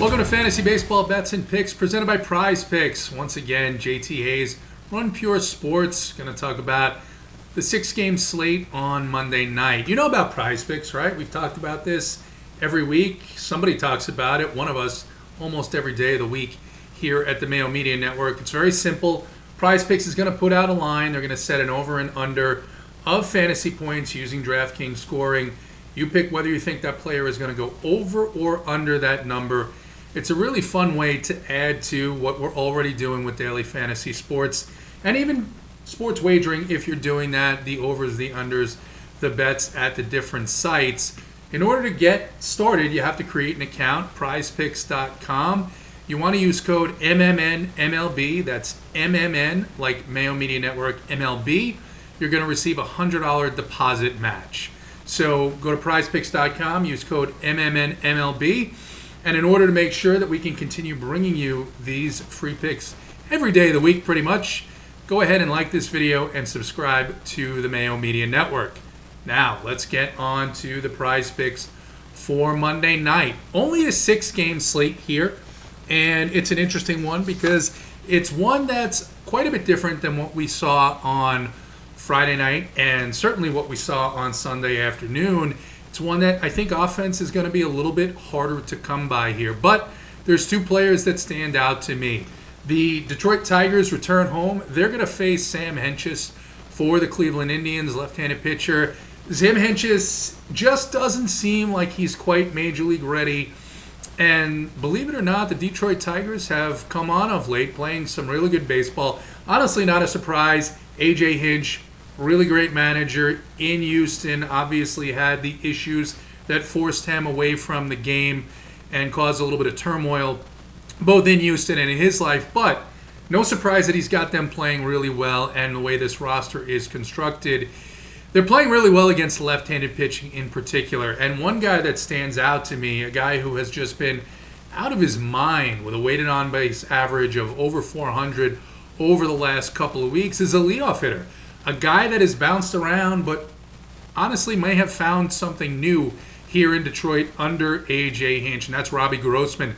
Welcome to Fantasy Baseball Bets and Picks presented by Prize Picks. Once again, JT Hayes, Run Pure Sports. Going to talk about the 6-game slate on Monday night. You know about Prize Picks, right? We've talked about this every week. Somebody talks about it, one of us, almost every day of the week here at the Mayo Media Network. It's very simple. Prize Picks is going to put out a line. They're going to set an over and under of fantasy points using DraftKings scoring. You pick whether you think that player is going to go over or under that number. It's a really fun way to add to what we're already doing with daily fantasy sports and even sports wagering if you're doing that, the overs, the unders, the bets at the different sites. In order to get started, you have to create an account, prizepicks.com. You want to use code MMNMLB. That's MMN, like Mayo Media Network MLB. You're going to receive a $100 deposit match. So go to prizepicks.com, use code MMNMLB. And in order to make sure that we can continue bringing you these free picks every day of the week pretty much, go ahead and like this video and subscribe to the Mayo Media Network. Now, let's get on to the Prize Picks for Monday night. Only a 6-game slate here, and it's an interesting one because it's one that's quite a bit different than what we saw on Friday night and certainly what we saw on Sunday afternoon. It's one that I think offense is going to be a little bit harder to come by here. But there's two players that stand out to me. The Detroit Tigers return home. They're going to face Sam Hentges for the Cleveland Indians, left-handed pitcher. Sam Hentges just doesn't seem like he's quite major league ready. And believe it or not, the Detroit Tigers have come on of late, playing some really good baseball. Honestly, not a surprise. A.J. Hinch, really great manager in Houston, obviously had the issues that forced him away from the game and caused a little bit of turmoil both in Houston and in his life. But no surprise that he's got them playing really well, and the way this roster is constructed, they're playing really well against left-handed pitching in particular. And one guy that stands out to me, a guy who has just been out of his mind with a weighted on-base average of over 400 over the last couple of weeks, is a leadoff hitter. A guy that has bounced around, but honestly may have found something new here in Detroit under A.J. Hinch, and that's Robbie Grossman.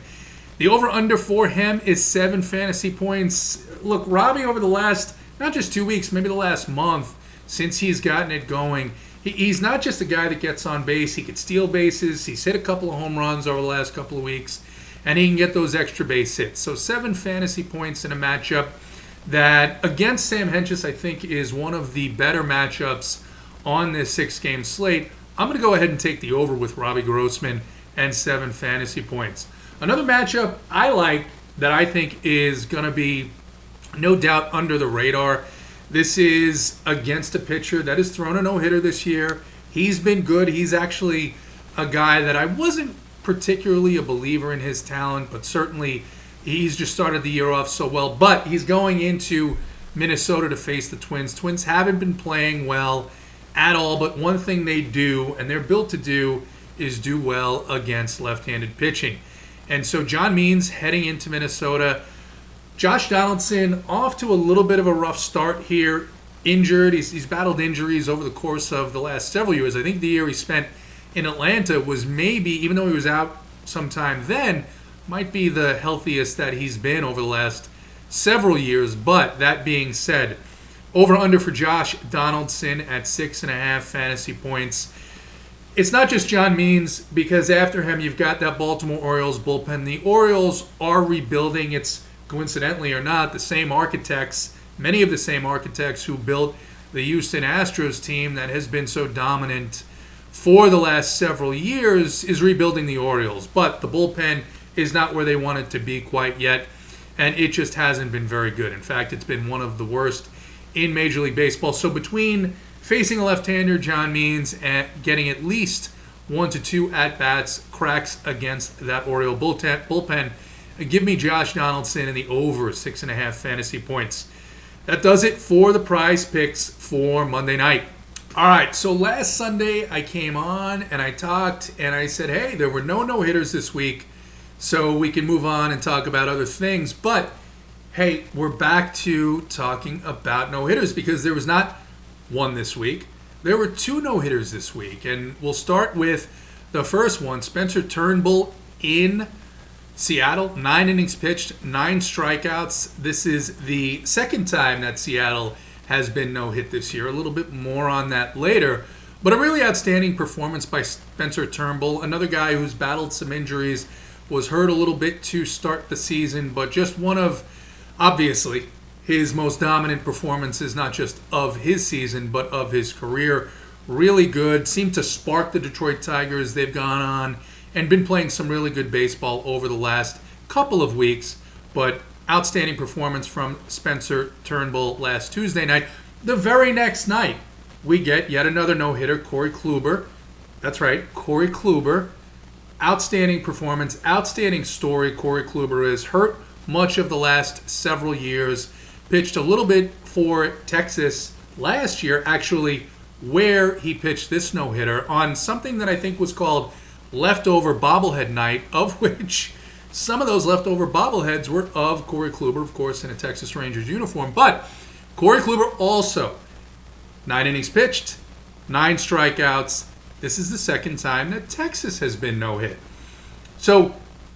The over-under for him is 7 fantasy points. Look, Robbie over the last, not just 2 weeks, maybe the last month, since he's gotten it going, he's not just a guy that gets on base. He could steal bases. He's hit a couple of home runs over the last couple of weeks, and he can get those extra base hits. So 7 fantasy points in a matchup that against Sam Hentges I think is one of the better matchups on this 6-game slate. I'm going to go ahead and take the over with Robbie Grossman and 7 fantasy points. Another matchup I like that I think is going to be no doubt under the radar. This is against a pitcher that has thrown a no-hitter this year. He's been good. He's actually a guy that I wasn't particularly a believer in his talent, but certainly he's just started the year off so well. But he's going into Minnesota to face the Twins. Twins haven't been playing well at all, but one thing they do, and they're built to do, is do well against left-handed pitching. And so John Means heading into Minnesota. Josh Donaldson off to a little bit of a rough start here. Injured. He's battled injuries over the course of the last several years. I think the year he spent in Atlanta was maybe, even though he was out sometime then, might be the healthiest that he's been over the last several years. But that being said, over-under for Josh Donaldson at 6.5 fantasy points. It's not just John Means, because after him you've got that Baltimore Orioles bullpen. The Orioles are rebuilding. It's, coincidentally or not, the same architects, many of the same architects who built the Houston Astros team that has been so dominant for the last several years is rebuilding the Orioles. But the bullpen is not where they want it to be quite yet, and it just hasn't been very good. In fact, it's been one of the worst in Major League Baseball. So between facing a left-hander, John Means, and getting at least 1 to 2 at-bats, cracks against that Oriole bullpen, give me Josh Donaldson and the over 6.5 fantasy points. That does it for the Prize Picks for Monday night. All right, so last Sunday I came on and I talked and I said, hey, there were no no-hitters this week, so we can move on and talk about other things. But, hey, we're back to talking about no-hitters because there was not one this week. There were 2 no-hitters this week, and we'll start with the first one, Spencer Turnbull in Seattle, 9 innings pitched, 9 strikeouts. This is the second time that Seattle has been no-hit this year. A little bit more on that later. But a really outstanding performance by Spencer Turnbull, another guy who's battled some injuries, was hurt a little bit to start the season, but just one of, obviously, his most dominant performances, not just of his season, but of his career. Really good, seemed to spark the Detroit Tigers. They've gone on and been playing some really good baseball over the last couple of weeks, but outstanding performance from Spencer Turnbull last Tuesday night. The very next night, we get yet another no-hitter, Corey Kluber. That's right, Corey Kluber. Outstanding performance, outstanding story. Corey Kluber is hurt much of the last several years. Pitched a little bit for Texas last year, actually, where he pitched this no-hitter on something that I think was called leftover bobblehead night, of which some of those leftover bobbleheads were of Corey Kluber, of course, in a Texas Rangers uniform. But Corey Kluber also, 9 innings pitched, 9 strikeouts. This is the second time that Texas has been no-hit. So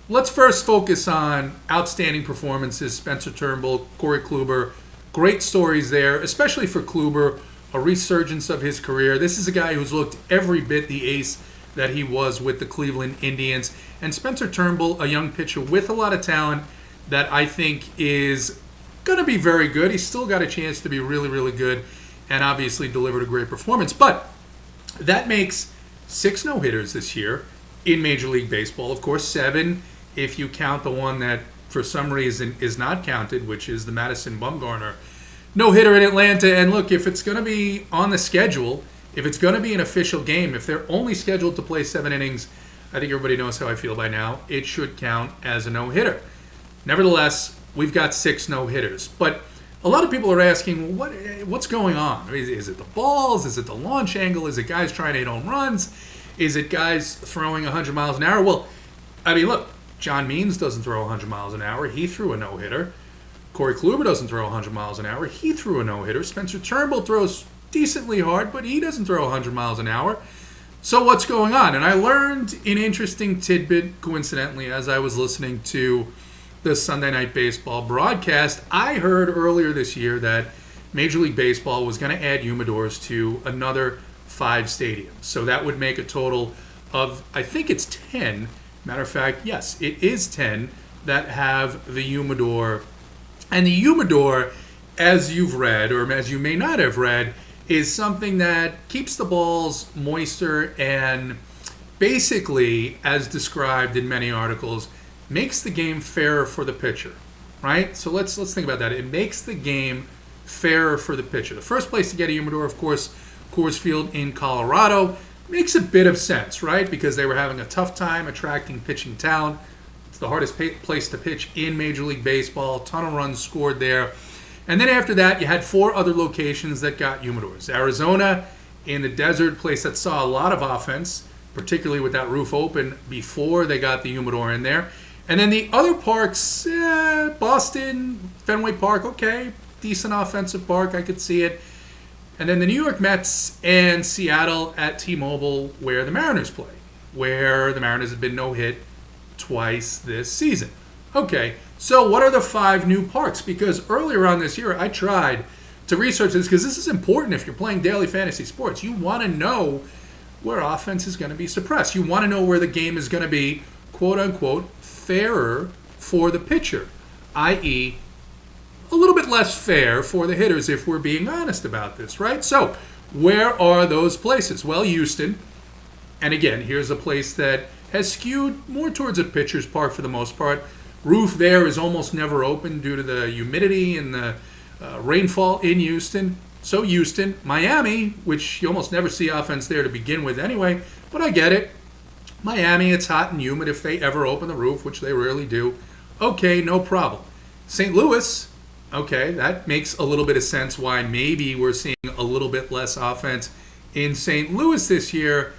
let's first focus on outstanding performances. Spencer Turnbull, Corey Kluber, great stories there, especially for Kluber, a resurgence of his career. This is a guy who's looked every bit the ace that he was with the Cleveland Indians. And Spencer Turnbull, a young pitcher with a lot of talent that I think is going to be very good. He's still got a chance to be really, really good and obviously delivered a great performance. But that makes 6 no-hitters this year in Major League Baseball. Of course, 7 if you count the one that for some reason is not counted, which is the Madison Bumgarner no-hitter in Atlanta. And look, if it's going to be on the schedule, if it's going to be an official game, if they're only scheduled to play 7 innings, I think everybody knows how I feel by now, it should count as a no-hitter. Nevertheless, we've got 6 no-hitters. But a lot of people are asking, what's going on? Is it the balls? Is it the launch angle? Is it guys trying to hit home runs? Is it guys throwing 100 miles an hour? Well, I mean, look, John Means doesn't throw 100 miles an hour. He threw a no-hitter. Corey Kluber doesn't throw 100 miles an hour. He threw a no-hitter. Spencer Turnbull throws decently hard, but he doesn't throw 100 miles an hour. So what's going on? And I learned an interesting tidbit, coincidentally, as I was listening to the Sunday Night Baseball broadcast. I heard earlier this year that Major League Baseball was going to add humidors to another 5 stadiums. So that would make a total of, I think it's 10. Matter of fact, yes, it is 10 that have the humidor. And the humidor, as you've read, or as you may not have read, is something that keeps the balls moister and basically, as described in many articles, makes the game fairer for the pitcher, right? So let's think about that. It makes the game fairer for the pitcher. The first place to get a humidor, of course, Coors Field in Colorado. Makes a bit of sense, right? Because they were having a tough time attracting pitching talent. It's the hardest place to pitch in Major League Baseball. A ton of runs scored there. And then after that, you had 4 other locations that got humidors. Arizona in the desert, place that saw a lot of offense, particularly with that roof open before they got the humidor in there. And then the other parks, Boston, Fenway Park, okay, decent offensive park, I could see it. And then the New York Mets and Seattle at T-Mobile, where the Mariners play, where the Mariners have been no-hit twice this season. Okay, so what are the 5 new parks? Because earlier on this year, I tried to research this because this is important if you're playing daily fantasy sports. You want to know where offense is going to be suppressed. You want to know where the game is going to be, quote-unquote, fairer for the pitcher, i.e., a little bit less fair for the hitters if we're being honest about this, right? So where are those places? Well, Houston, and again, here's a place that has skewed more towards a pitcher's park for the most part. Roof there is almost never open due to the humidity and the rainfall in Houston. So Houston, Miami, which you almost never see offense there to begin with anyway, but I get it. Miami, it's hot and humid if they ever open the roof, which they rarely do. Okay, no problem. St. Louis, okay, that makes a little bit of sense why maybe we're seeing a little bit less offense in St. Louis this year.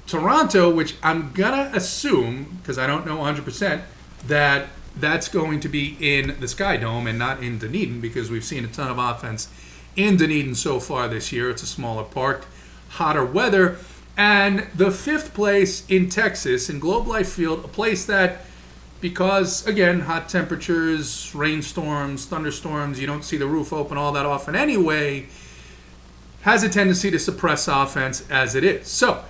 Toronto, which I'm going to assume, because I don't know 100%, that that's going to be in the Sky Dome and not in Dunedin, because we've seen a ton of offense in Dunedin so far this year. It's a smaller park, hotter weather. And the 5th place in Texas, in Globe Life Field, a place that because, again, hot temperatures, rainstorms, thunderstorms, you don't see the roof open all that often anyway, has a tendency to suppress offense as it is. So,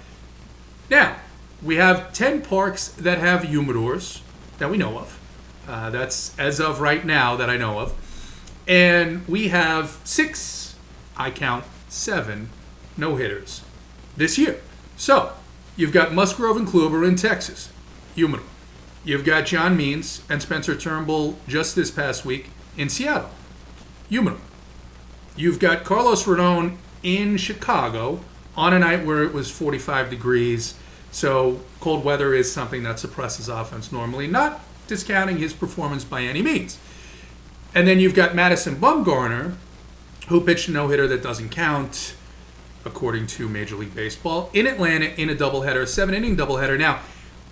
now, we have 10 parks that have humidors that we know of. That's as of right now that I know of. And we have 6, I count 7, no-hitters this year. So, you've got Musgrove and Kluber in Texas, humidor. You've got John Means and Spencer Turnbull just this past week in Seattle, humidor. You've got Carlos Rodon in Chicago on a night where it was 45 degrees. So cold weather is something that suppresses offense normally, not discounting his performance by any means. And then you've got Madison Bumgarner, who pitched a no-hitter that doesn't count, according to Major League Baseball, in Atlanta in a doubleheader, a 7-inning doubleheader. Now,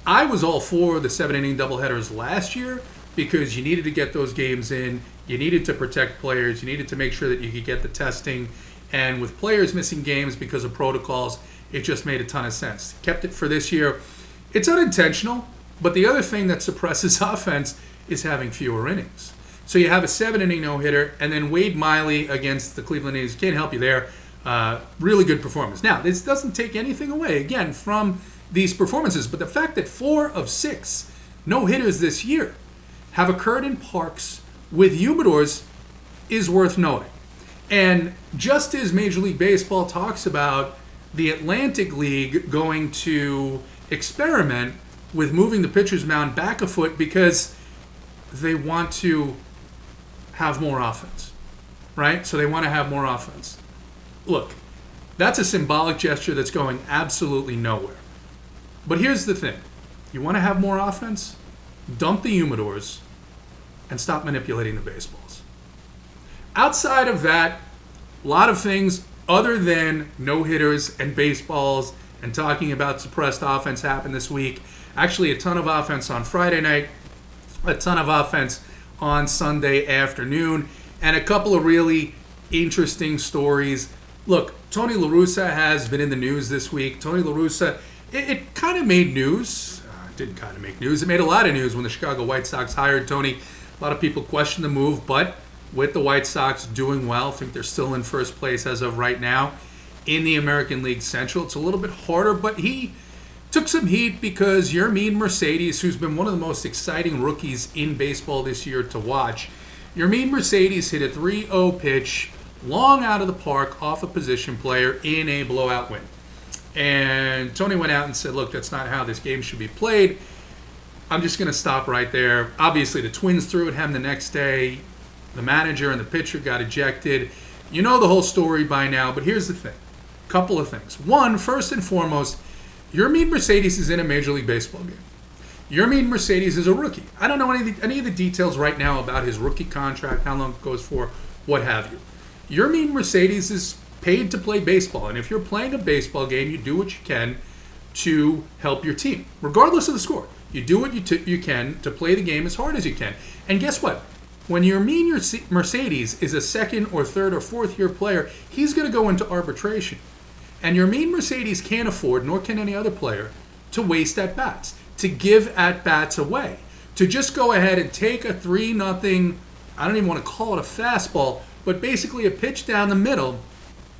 I was all for the 7-inning doubleheaders last year because you needed to get those games in, you needed to protect players, you needed to make sure that you could get the testing, and with players missing games because of protocols, it just made a ton of sense. Kept it for this year. It's unintentional, but the other thing that suppresses offense is having fewer innings. So you have a 7-inning no-hitter, and then Wade Miley against the Cleveland Indians. Can't help you there. Really good performance. Now, this doesn't take anything away, again, from these performances, but the fact that 4 of 6 no-hitters this year have occurred in parks with humidors is worth noting. And just as Major League Baseball talks about the Atlantic League going to experiment with moving the pitcher's mound back a foot because they want to have more offense, right? So they want to have more offense. Look, that's a symbolic gesture that's going absolutely nowhere. But here's the thing. You want to have more offense? Dump the humidors and stop manipulating the baseballs. Outside of that, a lot of things other than no-hitters and baseballs and talking about suppressed offense happened this week. Actually, a ton of offense on Friday night, a ton of offense on Sunday afternoon, and a couple of really interesting stories. Look, Tony La Russa has been in the news this week. Tony La Russa, it kind of made news. It didn't kind of make news. It made a lot of news when the Chicago White Sox hired Tony. A lot of people questioned the move, but with the White Sox doing well, I think they're still in first place as of right now in the American League Central. It's a little bit harder, but he took some heat because Yermin Mercedes, who's been one of the most exciting rookies in baseball this year to watch, Yermin Mercedes hit a 3-0 pitch long out of the park off a position player in a blowout win. And Tony went out and said, look, that's not how this game should be played. I'm just going to stop right there. Obviously, the Twins threw at him the next day. The manager and the pitcher got ejected. You know the whole story by now, but here's the thing. Couple of things. One, first and foremost, Yermin Mercedes is in a Major League Baseball game. Yermin Mercedes is a rookie. I don't know any of the details right now about his rookie contract, how long it goes for, what have you. Yermin Mercedes is paid to play baseball, and if you're playing a baseball game, you do what you can to help your team, regardless of the score. You do what you can to play the game as hard as you can. And guess what? When Yermin Mercedes is a second or third or fourth year player, he's going to go into arbitration. And Yermin Mercedes can't afford, nor can any other player, to waste at-bats, to give at-bats away, to just go ahead and take a 3-0, I don't even want to call it a fastball, but basically a pitch down the middle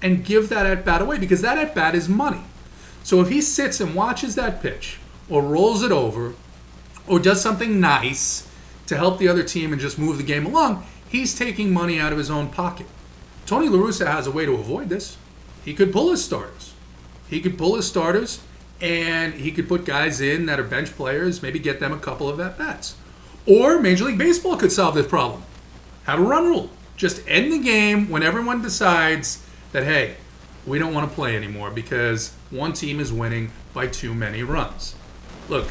and give that at-bat away, because that at-bat is money. So if he sits and watches that pitch or rolls it over or does something nice to help the other team and just move the game along, he's taking money out of his own pocket. Tony La Russa has a way to avoid this. He could pull his starters. And he could put guys in that are bench players, maybe get them a couple of at-bats. Or Major League Baseball could solve this problem. Have a run rule. Just end the game when everyone decides that, hey, we don't want to play anymore because one team is winning by too many runs. Look,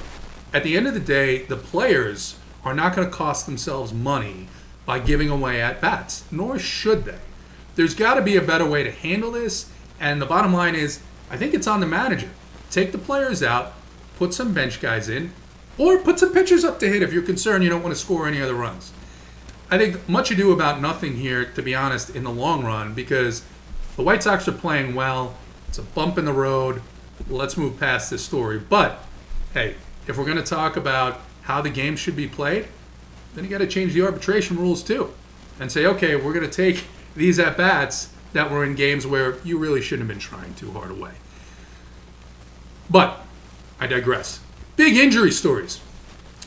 at the end of the day, the players are not going to cost themselves money by giving away at-bats, nor should they. There's got to be a better way to handle this, and the bottom line is, I think it's on the manager. Take the players out, put some bench guys in, or put some pitchers up to hit if you're concerned you don't want to score any other runs. I think much ado about nothing here, to be honest, in the long run, because the White Sox are playing well. It's a bump in the road. Let's move past this story. But, hey, if we're going to talk about how the game should be played, then you got to change the arbitration rules too and say, okay, we're going to take these at-bats that were in games where you really shouldn't have been trying too hard away. But I digress. Big injury stories.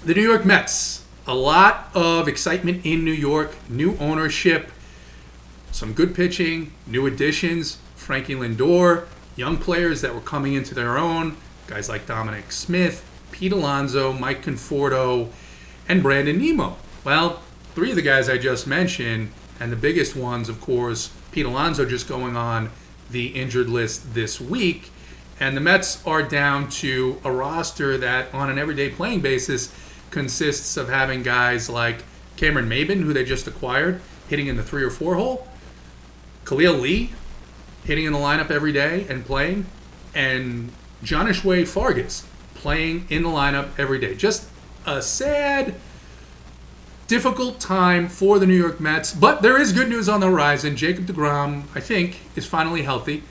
The New York Mets. A lot of excitement in New York. New ownership. Some good pitching. New additions. Frankie Lindor. Young players that were coming into their own. Guys like Dominic Smith, Pete Alonso, Mike Conforto, and Brandon Nimmo. Well, three of the guys I just mentioned, and the biggest ones, of course, Pete Alonso just going on the injured list this week. And the Mets are down to a roster that, on an everyday playing basis, consists of having guys like Cameron Maybin, who they just acquired, hitting in the 3 or 4 hole, Khalil Lee, hitting in the lineup every day and playing, and Jonishway Fargas, playing in the lineup every day. Just a sad, difficult time for the New York Mets, but there is good news on the horizon. Jacob deGrom, I think, is finally healthy,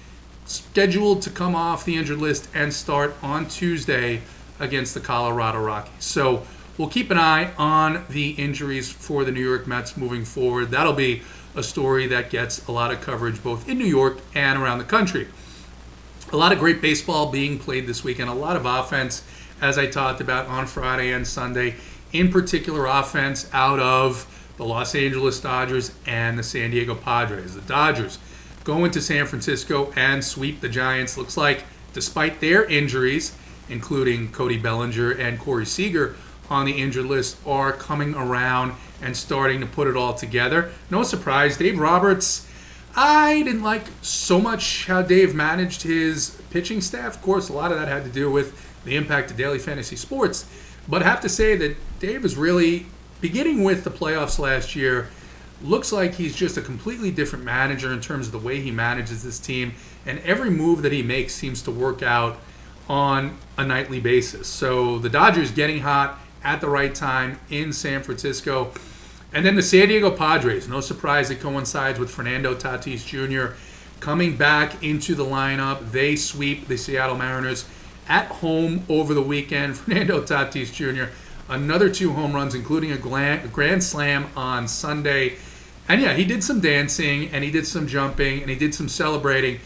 scheduled to come off the injured list and start on Tuesday against the Colorado Rockies. So we'll keep an eye on the injuries for the New York Mets moving forward. That'll be a story that gets a lot of coverage both in New York and around the country. A lot of great baseball being played this weekend, a lot of offense, as I talked about on Friday and Sunday. In particular, offense out of the Los Angeles Dodgers and the San Diego Padres. The Dodgers go into San Francisco and sweep the Giants. Looks like, despite their injuries, including Cody Bellinger and Corey Seager on the injured list, are coming around and starting to put it all together. No surprise, Dave Roberts, I didn't like so much how Dave managed his pitching staff. Of course, a lot of that had to do with the impact of daily fantasy sports. But I have to say that Dave is really, beginning with the playoffs last year, looks like he's just a completely different manager in terms of the way he manages this team. And every move that he makes seems to work out on a nightly basis. So the Dodgers getting hot at the right time in San Francisco. And then the San Diego Padres, no surprise, it coincides with Fernando Tatis Jr. coming back into the lineup. They sweep the Seattle Mariners at home over the weekend. Fernando Tatis Jr., another 2 home runs, including a grand slam on Sunday. And yeah, he did some dancing, and he did some jumping, and he did some celebrating.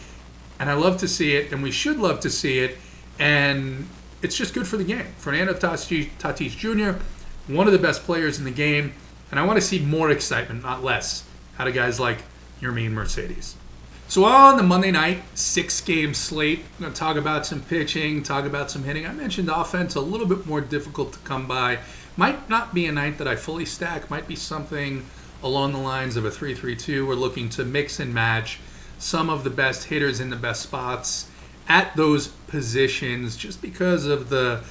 And I love to see it, and we should love to see it. And it's just good for the game. Fernando Tatis Jr., one of the best players in the game. And I want to see more excitement, not less, out of guys like Yermin Mercedes. So on the Monday night 6-game slate, I'm going to talk about some pitching, talk about some hitting. I mentioned offense, a little bit more difficult to come by. Might not be a night that I fully stack. Might be something along the lines of a 3-3-2. We're looking to mix and match some of the best hitters in the best spots at those positions just because of the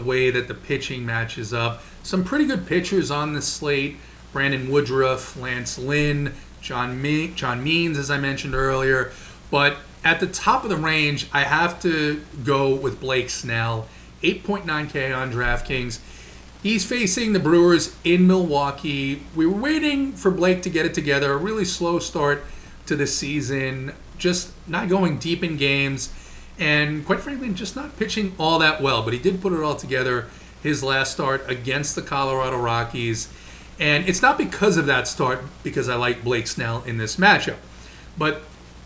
way that the pitching matches up. Some pretty good pitchers on the slate. Brandon Woodruff, Lance Lynn, John Means, as I mentioned earlier. But at the top of the range, I have to go with Blake Snell, 8.9K on DraftKings. He's facing the Brewers in Milwaukee. We were waiting for Blake to get it together. A really slow start to the season, just not going deep in games, and quite frankly, just not pitching all that well. But he did put it all together his last start against the Colorado Rockies. And it's not because of that start, because I like Blake Snell in this matchup. But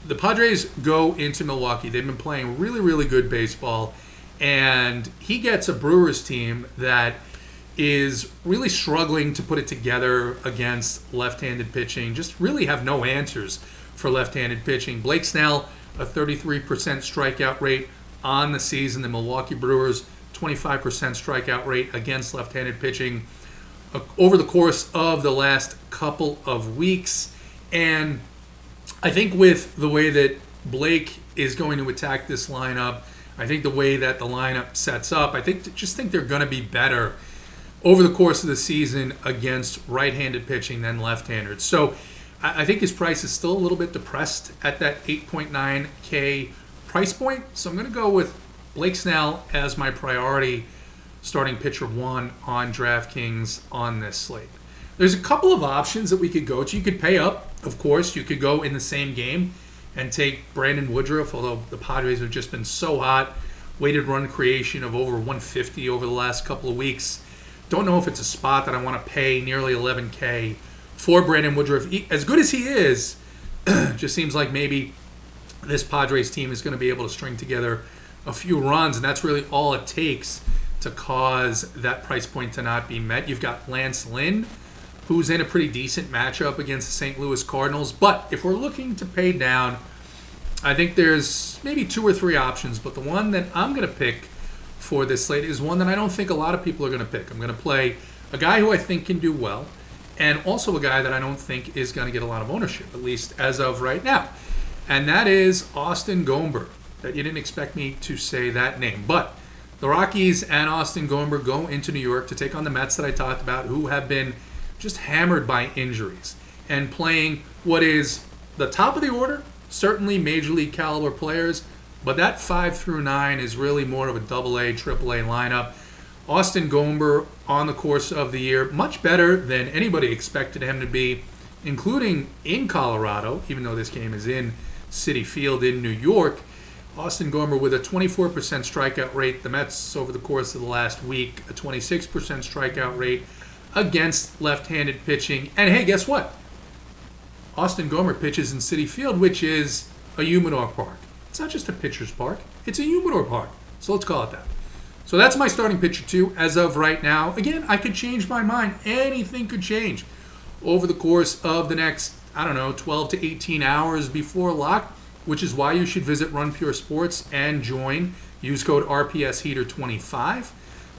the Padres go into Milwaukee. They've been playing really, really good baseball. And he gets a Brewers team that is really struggling to put it together against left-handed pitching. Just really have no answers for left-handed pitching. Blake Snell, a 33% strikeout rate on the season. The Milwaukee Brewers, 25% strikeout rate against left-handed pitching over the course of the last couple of weeks. And I think with the way that Blake is going to attack this lineup, I think the way that the lineup sets up, I think they're going to be better over the course of the season against right-handed pitching than left-handed. So I think his price is still a little bit depressed at that 8.9K price point. So I'm going to go with Blake Snell as my priority starting pitcher 1 on DraftKings on this slate. There's a couple of options that we could go to. You could pay up, of course. You could go in the same game and take Brandon Woodruff, although the Padres have just been so hot. Weighted run creation of over 150 over the last couple of weeks. don't know if it's a spot that I want to pay nearly $11K for Brandon Woodruff. As good as he is, just seems like maybe this Padres team is going to be able to string together a few runs, and that's really all it takes to cause that price point to not be met. You've got Lance Lynn, who's in a pretty decent matchup against the St. Louis Cardinals. But if we're looking to pay down, I think there's maybe 2 or 3 options. But the one that I'm going to pick for this slate is one that I don't think a lot of people are going to pick. I'm going to play a guy who I think can do well, and also a guy that I don't think is going to get a lot of ownership, at least as of right now. And that is Austin Gomber. That you didn't expect me to say that name. But the Rockies and Austin Gomber go into New York to take on the Mets that I talked about, who have been just hammered by injuries and playing what is the top of the order, certainly major league caliber players, but that 5 through 9 is really more of a AA, AAA lineup. Austin Gomber on the course of the year, much better than anybody expected him to be, including in Colorado, even though this game is in Citi Field in New York. Austin Gomber with a 24% strikeout rate. The Mets, over the course of the last week, a 26% strikeout rate against left-handed pitching. And hey, guess what? Austin Gomber pitches in Citi Field, which is a humidor park. It's not just a pitcher's park. It's a humidor park. So let's call it that. So that's my starting pitcher 2 as of right now. Again, I could change my mind. Anything could change over the course of the next, 12 to 18 hours before lock, which is why you should visit Run Pure Sports and join. Use code RPSHeater25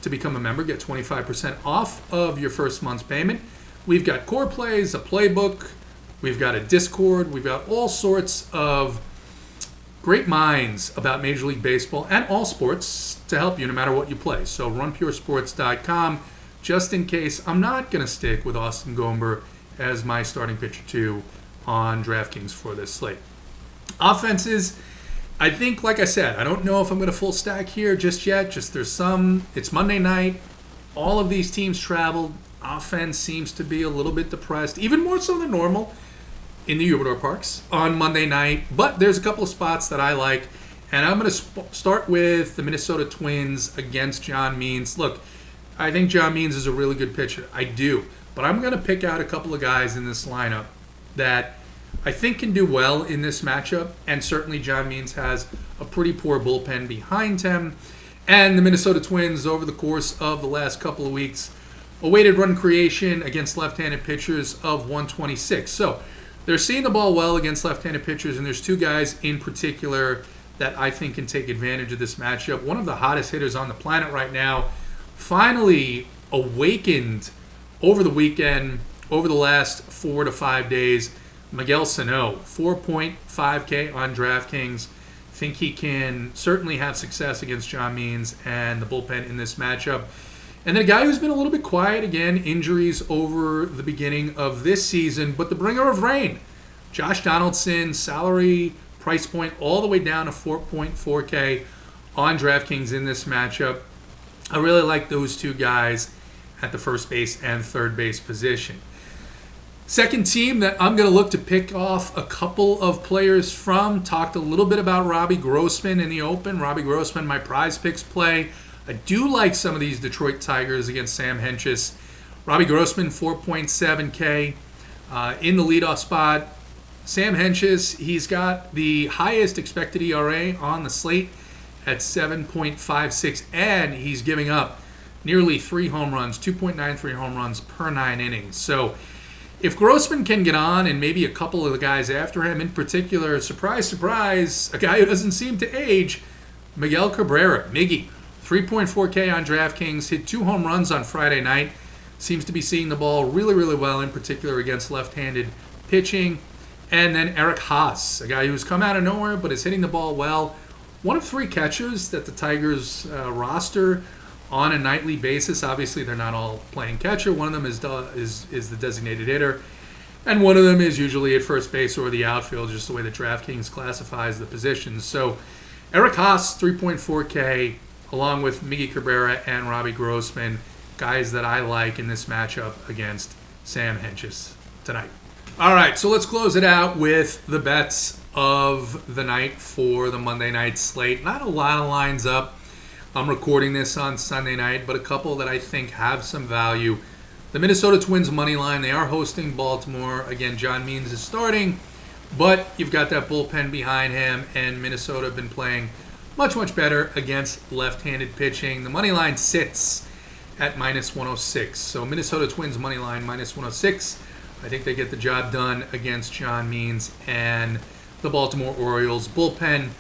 to become a member. Get 25% off of your first month's payment. We've got core plays, a playbook. We've got a Discord. We've got all sorts of great minds about Major League Baseball and all sports to help you no matter what you play. So runpuresports.com. Just in case, I'm not going to stick with Austin Gomber as my starting pitcher 2 on DraftKings for this slate. Offenses, I think, like I said, I don't know if I'm going to full stack here just yet. It's Monday night. All of these teams traveled. Offense seems to be a little bit depressed, even more so than normal in the humidor parks on Monday night. But there's a couple of spots that I like, and I'm going to start with the Minnesota Twins against John Means. Look, I think John Means is a really good pitcher. I do. But I'm going to pick out a couple of guys in this lineup that I think can do well in this matchup, and certainly John Means has a pretty poor bullpen behind him. And the Minnesota Twins, over the course of the last couple of weeks, a weighted run creation against left-handed pitchers of 126. So they're seeing the ball well against left-handed pitchers, and there's 2 guys in particular that I think can take advantage of this matchup. One of the hottest hitters on the planet right now finally awakened over the weekend, over the last 4 to 5 days. Miguel Sano, 4.5K on DraftKings. Think he can certainly have success against John Means and the bullpen in this matchup. And then a guy who's been a little bit quiet, again, injuries over the beginning of this season, but the bringer of rain, Josh Donaldson, salary price point all the way down to 4.4K on DraftKings in this matchup. I really like those 2 guys at the first base and third base position. Second team that I'm going to look to pick off a couple of players from. Talked a little bit about Robbie Grossman in the open. Robbie Grossman, my prize picks play. I do like some of these Detroit Tigers against Sam Hentges. Robbie Grossman, 4.7K in the leadoff spot. Sam Hentges, he's got the highest expected ERA on the slate at 7.56, and he's giving up nearly 3 home runs, 2.93 home runs per 9 innings. So if Grossman can get on, and maybe a couple of the guys after him, in particular, surprise, surprise, a guy who doesn't seem to age, Miguel Cabrera, Miggy, 3.4K on DraftKings, hit 2 home runs on Friday night, seems to be seeing the ball really, really well, in particular against left-handed pitching. And then Eric Haas, a guy who's come out of nowhere but is hitting the ball well. One of 3 catchers that the Tigers roster on a nightly basis. Obviously, they're not all playing catcher. One of them is the designated hitter, and one of them is usually at first base or the outfield, just the way that DraftKings classifies the positions. So Eric Haas, 3.4K, along with Miggy Cabrera and Robbie Grossman, guys that I like in this matchup against Sam Hentges tonight. All right, so let's close it out with the bets of the night for the Monday night slate. Not a lot of lines up. I'm recording this on Sunday night, but a couple that I think have some value. The Minnesota Twins money line, they are hosting Baltimore. Again, John Means is starting, but you've got that bullpen behind him, and Minnesota have been playing much, much better against left-handed pitching. The money line sits at minus 106. So Minnesota Twins money line minus 106. I think they get the job done against John Means and the Baltimore Orioles bullpen.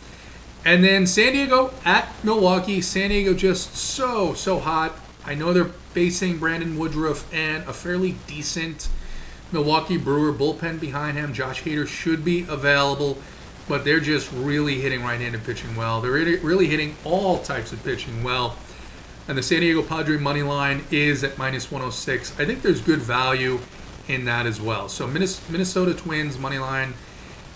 And then San Diego at Milwaukee. San Diego just so hot. I know they're facing Brandon Woodruff and a fairly decent Milwaukee Brewer bullpen behind him. Josh Hader should be available, but they're just really hitting right-handed pitching well. They're really hitting all types of pitching well. And the San Diego Padre money line is at minus 106. I think there's good value in that as well. So Minnesota Twins money line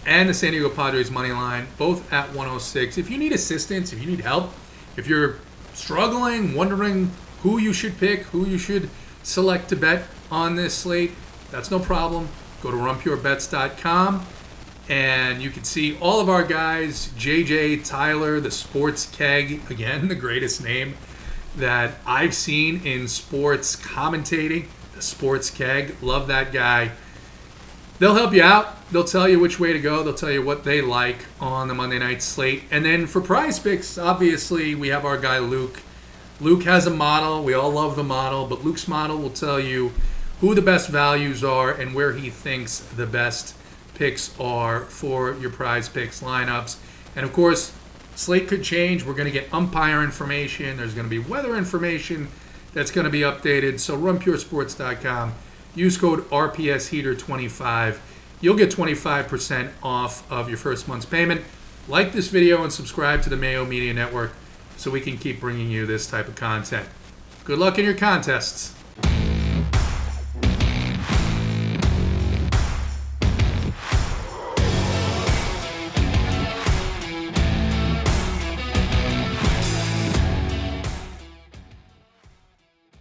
and the San Diego Padres money line, both at 106. If you need assistance, if you need help, if you're struggling, wondering who you should pick, who you should select to bet on this slate, that's no problem. Go to runpurebets.com and you can see all of our guys, JJ, Tyler, the Sports Keg, again, the greatest name that I've seen in sports commentating, the Sports Keg. Love that guy. They'll help you out. They'll tell you which way to go. They'll tell you what they like on the Monday night slate. And then for prize picks, obviously, we have our guy Luke. Luke has a model. We all love the model, but Luke's model will tell you who the best values are and where he thinks the best picks are for your prize picks lineups. And of course, slate could change. We're going to get umpire information. There's going to be weather information that's going to be updated. So runpuresports.com. Use code RPSHeater25. You'll get 25% off of your first month's payment. Like this video and subscribe to the Mayo Media Network so we can keep bringing you this type of content. Good luck in your contests.